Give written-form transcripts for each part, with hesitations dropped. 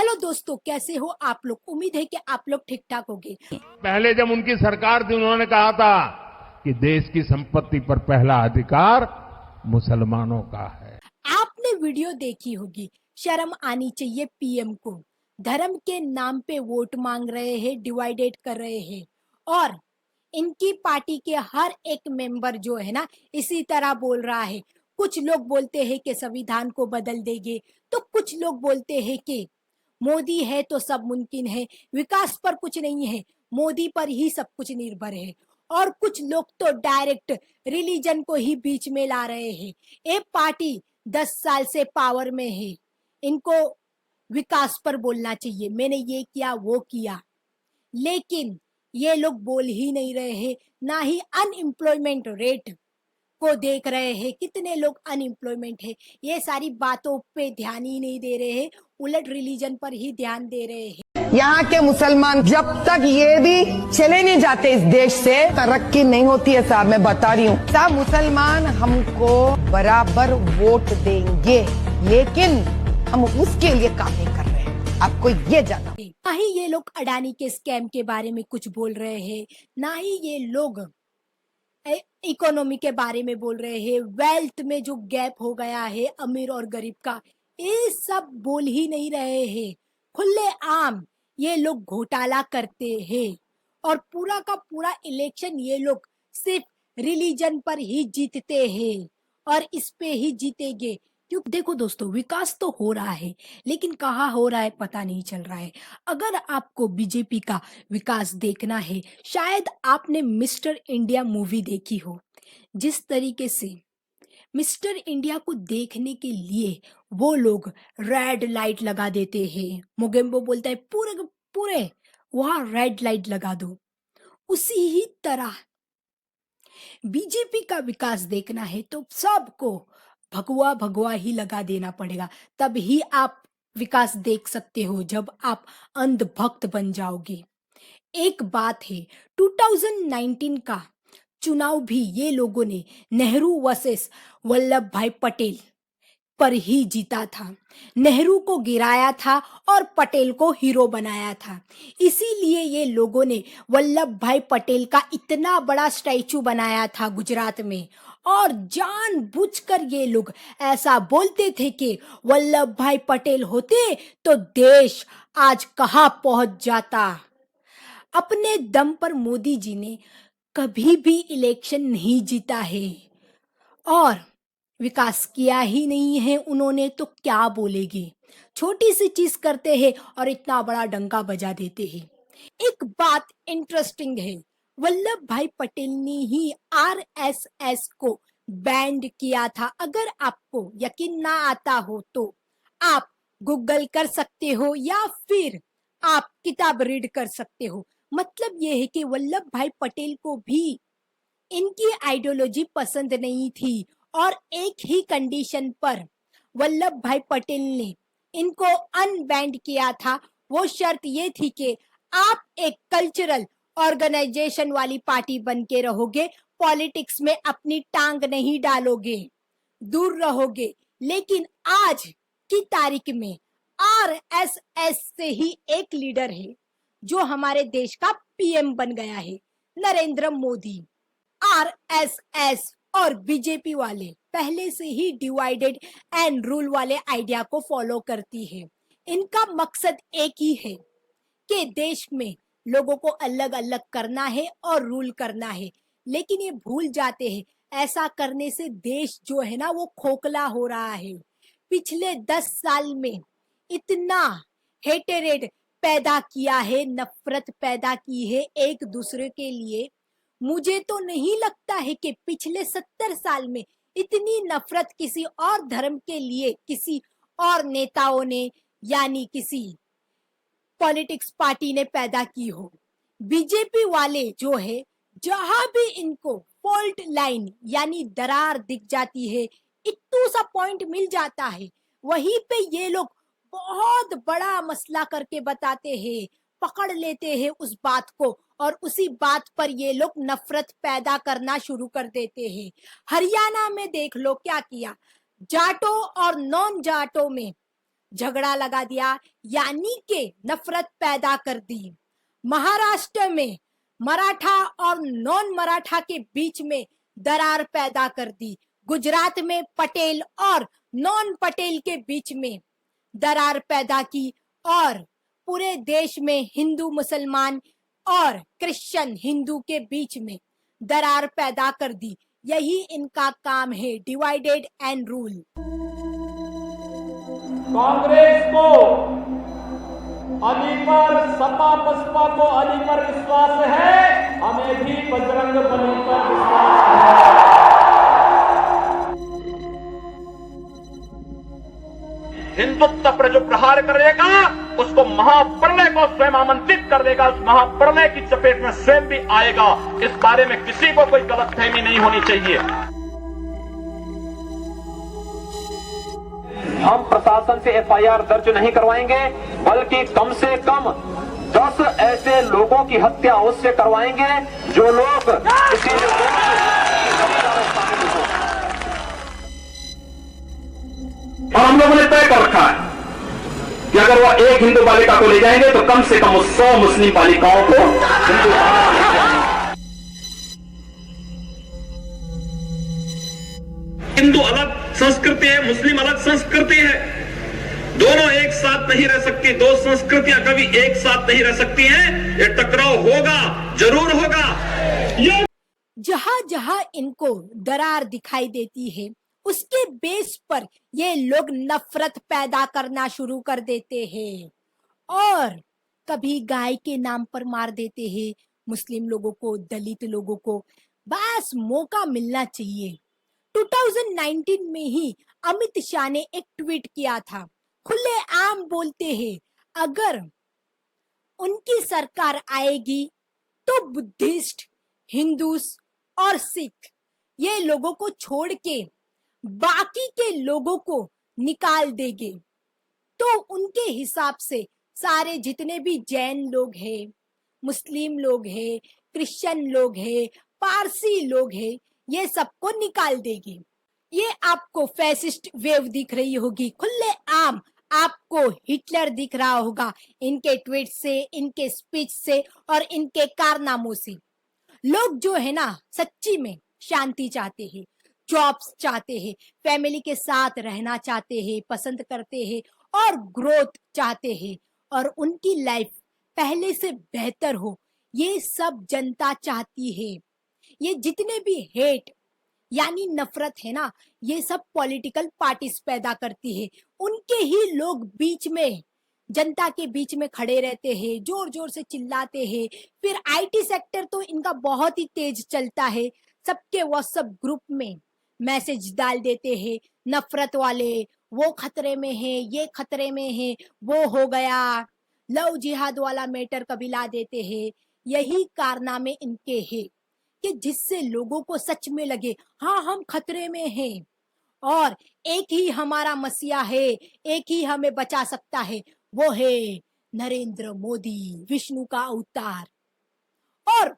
Hello दोस्तों, कैसे हो आप लोग। उम्मीद है कि आप लोग ठीक ठाक होंगे। पहले जब उनकी सरकार थी उन्होंने कहा था कि देश की संपत्ति पर पहला अधिकार मुसलमानों का है। आपने वीडियो देखी होगी। शर्म आनी चाहिए पीएम को। धर्म के नाम पे वोट मांग रहे हैं, डिवाइडेड कर रहे हैं। और इनकी पार्टी के हर एक मेंबर जो है ना, इसी तरह बोल रहा है। कुछ लोग बोलते हैं कि संविधान को बदल देंगे, तो कुछ लोग बोलते हैं कि मोदी है तो सब मुमकिन है, विकास पर कुछ नहीं है, मोदी पर ही सब कुछ निर्भर है। और कुछ लोग तो डायरेक्ट रिलीजन को ही बीच में ला रहे हैं। ये पार्टी 10 साल से पावर में है, इनको विकास पर बोलना चाहिए, मैंने ये किया वो किया। लेकिन ये लोग बोल ही नहीं रहे हैं, ना ही अनएम्प्लॉयमेंट रेट को देख रहे हैं, कितने लोग अनएम्प्लॉयमेंट है। ये सारी बातों पे ध्यान ही नहीं दे रहे हैं, उलट रिलीजन पर ही ध्यान दे रहे हैं। यहाँ के मुसलमान जब तक ये भी चले नहीं जाते इस देश से, तरक्की नहीं होती है साहब। मैं बता रही हूँ, सब मुसलमान हमको बराबर वोट देंगे, लेकिन हम उसके लिए काम नहीं कर रहे हैं, आपको ये जाना। ना ही ये लोग अडानी के स्कैम के बारे में कुछ बोल रहे हैं, ना ही ये लोग इकोनॉमी के बारे में बोल रहे हैं, वेल्थ में जो गैप हो गया है अमीर और गरीब का, ये सब बोल ही नहीं रहे हैं। खुले आम ये लोग घोटाला करते हैं और पूरा का पूरा इलेक्शन ये लोग सिर्फ रिलीजन पर ही जीतते हैं और इस पे ही जीतेंगे। क्योंकि देखो दोस्तों, विकास तो हो रहा है, लेकिन कहाँ हो रहा है पता नहीं चल रहा है। अगर आपको बीजेपी का विकास देखना है, शायद आपने मिस्टर इंडिया मूवी देखी हो। जिस तरीके से मिस्टर इंडिया को देखने के लिए वो लोग रेड लाइट लगा देते हैं, मोगेम्बो बोलता है पूरे के पूरे वहां रेड लाइट लगा दो, उसी ही तरह बीजेपी का विकास देखना है तो सबको भगवा भगवा ही लगा देना पड़ेगा, तब ही आप विकास देख सकते हो। जब आप अंधभक्त बन जाओगे। एक बात है, 2019 का चुनाव भी ये लोगों ने नेहरू वर्सेस वल्लभ भाई पटेल पर ही जीता था। नेहरू को गिराया था और पटेल को हीरो बनाया था। इसीलिए ये लोगों ने वल्लभ भाई पटेल का इतना बड़ा स्टैचू बनाया था गुजरात में। और जानबूझकर ये लोग ऐसा बोलते थे कि वल्लभ भाई पटेल होते तो देश आज कहाँ पहुंच जाता। अपने दम पर मोदी जी ने कभी भी इलेक्शन नहीं जीता है और विकास किया ही नहीं है उन्होंने, तो क्या बोलेंगे। छोटी सी चीज करते हैं और इतना बड़ा डंका बजा देते हैं। एक बात इंटरेस्टिंग है, वल्लभ भाई पटेल ने ही आरएसएस को बैंड किया था। अगर आपको यकीन ना आता हो तो आप गूगल कर सकते हो या फिर आप किताब रीड कर सकते हो। मतलब ये है कि वल्लभ भाई पटेल को भी इनकी आइडियोलॉजी पसंद नहीं थी और एक ही कंडीशन पर वल्लभ भाई पटेल ने इनको अनबैंड किया था। वो शर्त ये थी कि आप एक कल्चरल ऑर्गेनाइजेशन वाली पार्टी बन के रहोगे, पॉलिटिक्स में अपनी टांग नहीं डालोगे, दूर रहोगे। लेकिन आज की तारीख में आरएसएस से ही एक लीडर है जो हमारे देश का पीएम बन गया है, नरेंद्र मोदी। आरएसएस और बीजेपी वाले पहले से ही डिवाइडेड एंड रूल वाले आइडिया को फॉलो करती है। इनका मकसद एक ही है कि देश में लोगों को अलग अलग करना है और रूल करना है। लेकिन ये भूल जाते हैं, ऐसा करने से देश जो है ना वो खोखला हो रहा है। पिछले 10 साल में इतना हेटेरेड पैदा किया है, नफरत पैदा की है एक दूसरे के लिए। मुझे तो नहीं लगता है कि पिछले 70 साल में इतनी नफरत किसी और धर्म के लिए किसी और नेताओं ने यानी किसी पॉलिटिक्स पार्टी ने पैदा की हो। बीजेपी वाले जो है, जहां भी इनको फॉल्ट लाइन यानी दरार दिख जाती है, इतू सा पॉइंट मिल जाता है, वहीं पे ये लोग बहुत बड़ा मसला करके बताते हैं, पकड़ लेते हैं उस बात को और उसी बात पर ये लोग नफरत पैदा करना शुरू कर देते हैं। हरियाणा में देख लो क्या किया, जाटों और नॉन जाटों में झगड़ा लगा दिया, यानी कि नफरत पैदा कर दी। महाराष्ट्र में मराठा और नॉन मराठा के बीच में दरार पैदा कर दी। गुजरात में पटेल और नॉन पटेल के बीच में दरार पैदा की और पूरे देश में हिंदू मुसलमान और क्रिश्चियन हिंदू के बीच में दरार पैदा कर दी। यही इनका काम है, डिवाइडेड एंड रूल। कांग्रेस को अली पर, सपा बसपा को अली पर विश्वास है, हमें भी बजरंग बली पर विश्वास है। हिंदुत्व पर जो प्रहार करेगा उसको महाप्रलय को स्वयं आमंत्रित कर देगा, उस महाप्रलय की चपेट में स्वयं भी आएगा। इस बारे में किसी को कोई गलतफहमी नहीं होनी चाहिए। हम प्रशासन से एफआईआर दर्ज नहीं करवाएंगे, बल्कि कम से कम 10 ऐसे लोगों की हत्या उससे करवाएंगे जो लोग किसी और हम लोगों ने तय कर रखा है कि अगर वो एक हिंदू बालिका को ले जाएंगे तो कम से कम 100 मुस्लिम बालिकाओं को हिंदू अलग संस्कृति है, मुस्लिम अलग संस्कृति है, दोनों एक साथ नहीं रह सकती। दो संस्कृतियां कभी एक साथ नहीं रह सकती हैं। ये टकराव होगा, जरूर होगा। ये जहां जहां इनको दरार दिखाई देती है उसके बेस पर ये लोग नफरत पैदा करना शुरू कर देते हैं और कभी गाय के नाम पर मार देते हैं मुस्लिम लोगों को, दलित लोगों को। बस मौका मिलना चाहिए। 2019 में ही अमित शाह ने एक ट्वीट किया था, खुले आम बोलते हैं अगर उनकी सरकार आएगी तो बुद्धिस्ट, हिंदूस और सिख ये लोगों को छोड़ के बाकी के लोगों को निकाल देंगे। तो उनके हिसाब से सारे जितने भी जैन लोग हैं, मुस्लिम लोग हैं, क्रिश्चियन लोग हैं, पारसी लोग हैं, ये सबको निकाल देगी। ये आपको फैसिस्ट वेव दिख रही होगी, खुले आम आपको हिटलर दिख रहा होगा इनके ट्वीट से, इनके स्पीच से और इनके कारनामों से। लोग जो है ना सच्ची में शांति चाहते हैं, जॉब्स चाहते हैं, फैमिली के साथ रहना चाहते हैं, पसंद करते हैं और ग्रोथ चाहते हैं और उनकी लाइफ पहले से बेहतर हो, ये सब जनता चाहती है। ये जितने भी हेट यानी नफरत है ना, ये सब पॉलिटिकल पार्टीज पैदा करती है। उनके ही लोग बीच में, जनता के बीच में खड़े रहते हैं, जोर जोर से चिल्लाते हैं। फिर आईटी सेक्टर तो इनका बहुत ही तेज चलता है, सबके व्हाट्सएप ग्रुप में मैसेज डाल देते हैं नफरत वाले, वो खतरे में है, ये खतरे में है, वो हो गया, लव जिहाद वाला मैटर कभी ला देते हैं। यही कारनामे इनके हैं कि जिससे लोगों को सच में लगे हाँ हम खतरे में हैं और एक ही हमारा मसीहा है, एक ही हमें बचा सकता है, वो है नरेंद्र मोदी, विष्णु का अवतार। और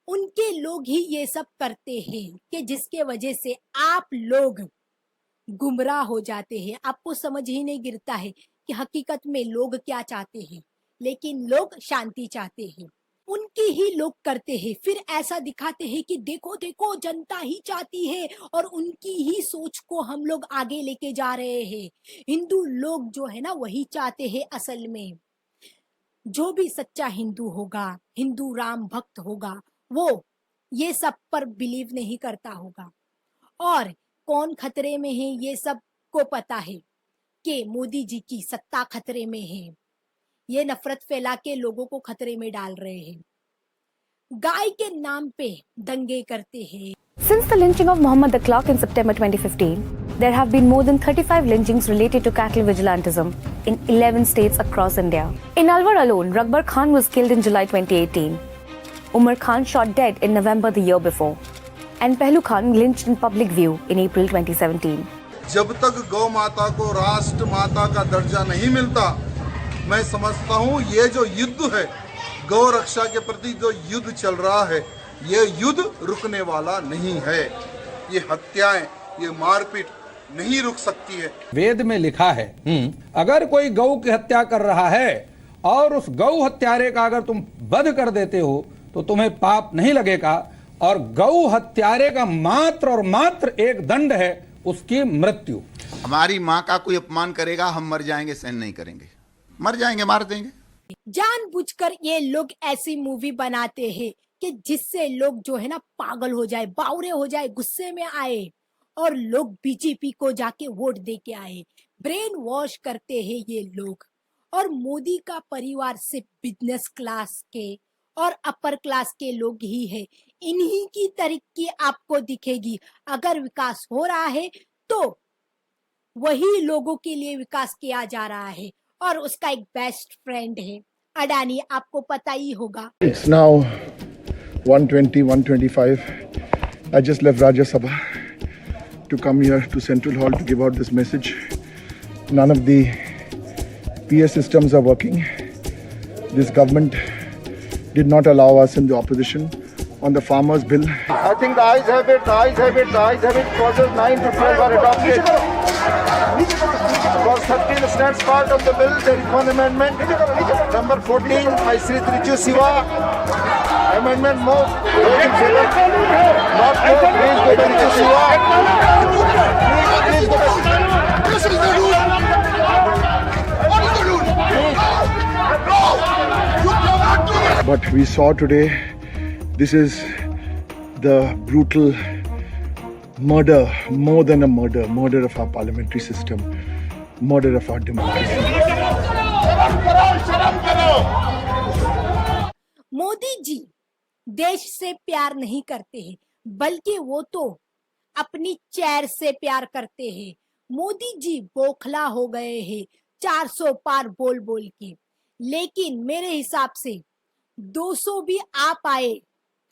उनके लोग ही ये सब करते हैं कि जिसके वजह से आप लोग गुमराह हो जाते हैं। आपको समझ ही नहीं गिरता है कि हकीकत में लोग क्या चाहते हैं, लेकिन लोग शांति चाहते हैं। उनकी ही लोग करते हैं, फिर ऐसा दिखाते हैं कि देखो देखो जनता ही चाहती है और उनकी ही सोच को हम लोग आगे लेके जा रहे हैं। हिंदू लोग जो है ना वही चाहते हैं। असल में जो भी सच्चा हिंदू होगा, हिंदू राम भक्त होगा, वो ये सब पर बिलीव नहीं करता होगा। और कौन खतरे में है ये सब को पता है कि मोदी जी की सत्ता खतरे में है। ये नफरत फैला के लोगों को खतरे में डाल रहे हैं, गाय के नाम पे दंगे करते हैं। Since the lynching of Muhammad the Clerk in September 2015, there have been more than 35 lynchings related to cattle vigilantism in 11 states across India. In Alwar alone, Rakbar Khan was killed in July 2018. Umar Khan shot dead in November the year before, and Pehlu Khan lynched in public view in April 2017. जब तक गौ माता को राष्ट्र माता का दर्जा नहीं मिलता, मैं समझता हूँ ये जो युद्ध है, गौ रक्षा के प्रति जो युद्ध चल रहा है, ये युद्ध रुकने वाला नहीं है। ये हत्याएं, ये मारपीट नहीं रुक सकती है। वेद में लिखा है अगर कोई गौ की हत्या कर रहा है और उस गौ हत्यारे का अगर तुम वध कर देते हो तो तुम्हें पाप नहीं लगेगा, और गौ हत्यारे का मात्र और मात्र एक दंड है, उसकी मृत्यु। हमारी माँ का कोई अपमान करेगा, हम मर जाएंगे, सहन नहीं करेंगे, मर जाएंगे, मार देंगे। जानबूझकर ये लोग ऐसी मूवी बनाते हैं कि जिससे लोग जो है ना पागल हो जाए, बावरे हो जाए, गुस्से में आए और लोग बीजेपी को जाके वोट दे के आए। ब्रेन वॉश करते हैं ये लोग। और मोदी का परिवार सिर्फ बिजनेस क्लास के और अपर क्लास के लोग ही है। इन्हीं की तरक्की आपको दिखेगी। अगर विकास हो रहा है तो वही लोगों के लिए विकास किया जा रहा है, और उसका एक बेस्ट फ्रेंड है अडानी, आपको पता ही होगा। It's now 1:20, 1:25. I just left Rajya Sabha to come here to Central Hall to give out this message. None of the PS systems are working. This government did not allow us in the opposition on the farmers' bill. I think the ayes have it, the ayes have it, the ayes have it. Clauses 9 to 12 are adopted. Clause 13 stands part of the bill. There is one amendment. Number 14 by Sri Triju Siva. Amendment more. Not more. Please go to Triju Siva. Please go back. This is the rule. What is the rule? No! You cannot do it! But we saw today, this is the brutal murder, more than a murder of our parliamentary system, murder of our democracy. Modi ji देश से प्यार नहीं करते हैं, बल्कि वो तो अपनी चेयर से प्यार करते हैं। मोदी जी बोखला हो गए हैं 400 पार बोल बोल के। लेकिन मेरे हिसाब से 200 भी आ पाए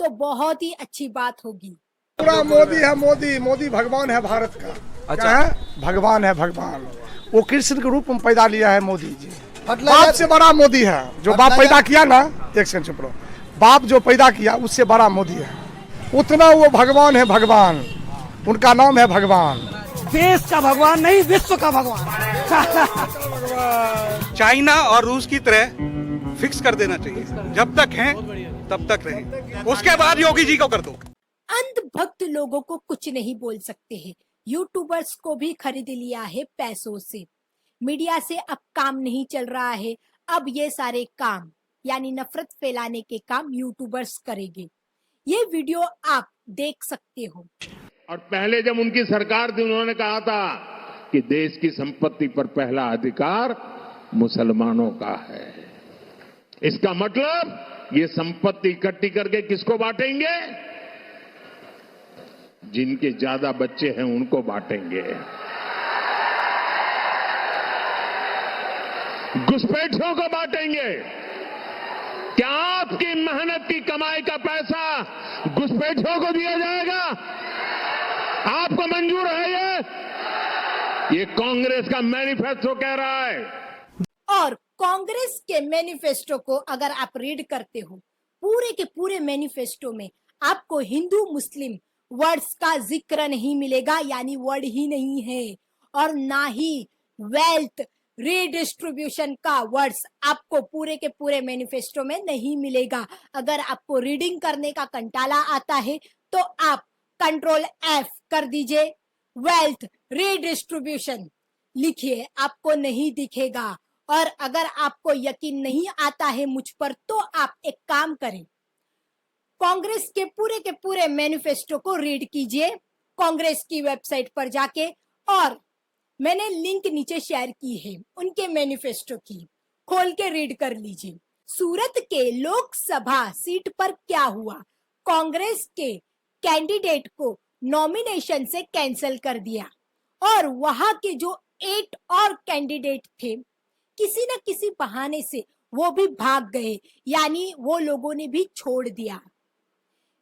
तो बहुत ही अच्छी बात होगी। पूरा मोदी है, मोदी भगवान है भारत का। अच्छा है? भगवान है, भगवान। वो कृष्ण के रूप में पैदा लिया है मोदी जी। बाप से बड़ा मोदी है। जो बाप पैदा किया ना, एक सेकंड चुप रहो, बाप जो पैदा किया उससे बड़ा मोदी है। उतना वो भगवान है, भगवान। उनका नाम है भगवान। देश का भगवान नहीं, विश्व का भगवान। चाइना और रूस की तरह फिक्स कर देना चाहिए। जब तक हैं तब तक रहें, उसके बाद योगी जी को कर दो। अंधभक्त लोगों को कुछ नहीं बोल सकते हैं। यूट्यूबर्स को भी खरीद लिया है पैसों से। मीडिया से अब काम नहीं चल रहा है। अब ये सारे काम यानी नफरत फैलाने के काम यूट्यूबर्स करेंगे। ये वीडियो आप देख सकते हो। और पहले जब उनकी सरकार थी, उन्होंने कहा था कि देश की संपत्ति पर पहला अधिकार मुसलमानों का है। इसका मतलब ये संपत्ति इकट्ठी करके किसको बांटेंगे? जिनके ज्यादा बच्चे हैं उनको बांटेंगे। घुसपैठियों को बांटेंगे। क्या आपकी मेहनत की कमाई का पैसा घुसपैठियों को दिया जाएगा? आपको मंजूर है ये कांग्रेस का मैनिफेस्टो कह रहा है। और कांग्रेस के मैनिफेस्टो को अगर आप रीड करते हो, पूरे के पूरे मैनिफेस्टो में आपको हिंदू मुस्लिम वर्ड्स का जिक्र नहीं मिलेगा, यानी वर्ड ही नहीं है। और ना ही वेल्थ रीडिस्ट्रीब्यूशन का वर्ड्स आपको पूरे के पूरे मैनिफेस्टो में नहीं मिलेगा। अगर आपको रीडिंग करने का कंटाला आता है तो आप कंट्रोल F कर दीजिए, वेल्थ रीडिस्ट्रीब्यूशन लिखिए, आपको नहीं दिखेगा। और अगर आपको यकीन नहीं आता है मुझ पर तो आप एक काम करें, कांग्रेस के पूरे मैनिफेस्टो को रीड कीजिए कांग्रेस की वेबसाइट पर जाके। और मैंने लिंक नीचे शेयर की है उनके मैनिफेस्टो की, खोल के रीड कर लीजिए। सूरत के लोकसभा सीट पर क्या हुआ? कांग्रेस के कैंडिडेट को नॉमिनेशन से कैंसिल कर दिया और वहां के जो 8 और कैंडिडेट थे किसी न किसी बहाने से वो भी भाग गए, यानी वो लोगों ने भी छोड़ दिया।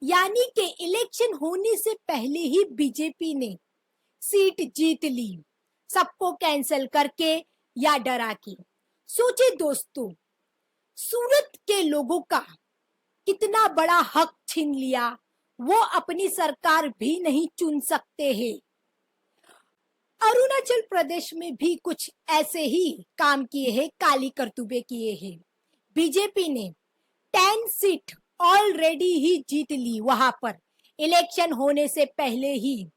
यानी कि इलेक्शन होने से पहले ही बीजेपी ने सीट जीत ली, सबको कैंसिल करके या डरा के। सोचे दोस्तों, सूरत के लोगों का कितना बड़ा हक छीन लिया। वो अपनी सरकार भी नहीं चुन सकते हैं। अरुणाचल प्रदेश में भी कुछ ऐसे ही काम किए हैं, काली करतूबे किए हैं। बीजेपी ने 10 सीट ऑलरेडी ही जीत ली वहां पर इलेक्शन होने से पहले ही।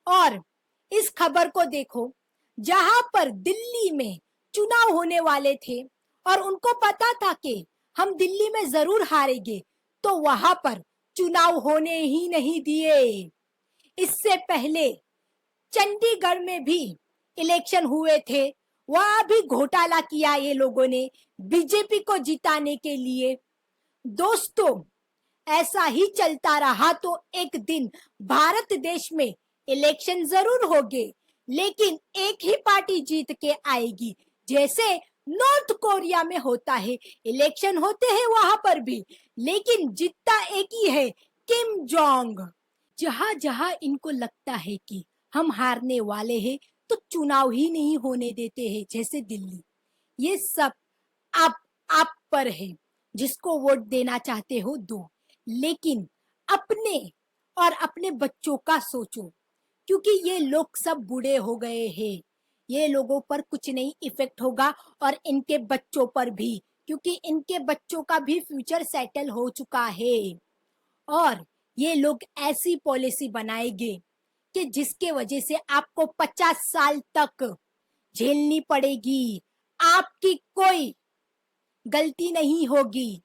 और इस खबर को देखो, जहां पर दिल्ली में चुनाव होने वाले थे और उनको पता था कि हम दिल्ली में जरूर हारेंगे, तो वहां पर चुनाव होने ही नहीं दिए। इससे पहले चंडीगढ़ में भी इलेक्शन हुए थे, वहां भी घोटाला किया ये लोगों ने बीजेपी को जिताने के लिए। दोस्तों, ऐसा ही चलता रहा तो एक दिन भारत देश में इलेक्शन जरूर होंगे, लेकिन एक ही पार्टी जीत के आएगी, जैसे नॉर्थ कोरिया में होता है। इलेक्शन होते हैं वहां पर भी, लेकिन जीतता एक ही है, किम जोंग। जहां जहां इनको लगता है कि हम हारने वाले हैं, तो चुनाव ही नहीं होने देते हैं, जैसे दिल्ली। ये सब आप पर है, जिसको वोट देना चाहते हो दो, लेकिन अपने और अपने बच्चों का सोचो, क्योंकि ये लोग सब बूढ़े हो गए हैं। ये लोगों पर कुछ नहीं इफेक्ट होगा और इनके बच्चों पर भी, क्योंकि इनके बच्चों का भी फ्यूचर सेटल हो चुका है। और ये लोग ऐसी पॉलिसी बनाएंगे कि जिसके वजह से आपको 50 साल तक झेलनी पड़ेगी। आपकी कोई गलती नहीं होगी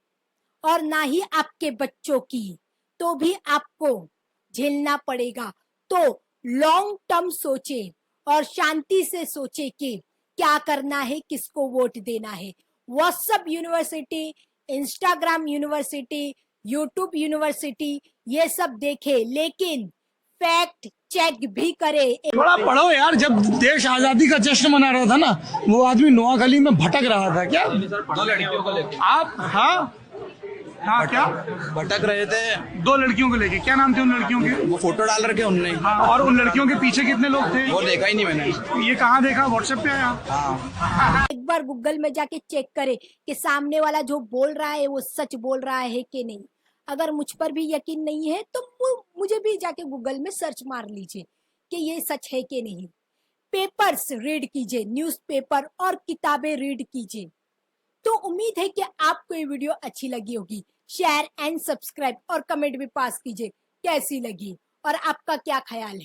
और ना ही आपके बच्चों की, तो भी आपको झेलना पड़ेगा। तो लॉन्ग टर्म सोचे और शांति से सोचे कि क्या करना है, किसको वोट देना है। WhatsApp university, Instagram university, YouTube university, ये सब देखे, लेकिन फैक्ट चेक भी करे। थोड़ा पढ़ो यार। जब देश आजादी का जश्न मना रहा था ना, वो आदमी नोआखली में भटक रहा था क्या? 2 लड़कियों को लेकर आप हाँ क्या भटक रहे थे। 2 लड़कियों को लेके? क्या नाम थे उन लड़कियों के? वो फोटो डाल रखे उनने। हाँ, और उन लड़कियों के पीछे कितने लोग थे? वो देखा ही नहीं मैंने। ये कहाँ देखा? व्हाट्सएप पे आया? हाँ। एक बार गूगल में जाके चेक करे कि सामने वाला जो बोल रहा है वो सच बोल रहा है कि नहीं। अगर मुझ पर भी यकीन नहीं है तो मुझे भी जाके गूगल में सर्च मार लीजिए कि ये सच है कि नहीं। पेपर्स रीड कीजिए, न्यूज़पेपर और किताबें रीड कीजिए। तो उम्मीद है कि आपको ये वीडियो अच्छी लगी होगी। शेयर एंड सब्सक्राइब और कमेंट भी पास कीजिए कैसी लगी और आपका क्या ख्याल है।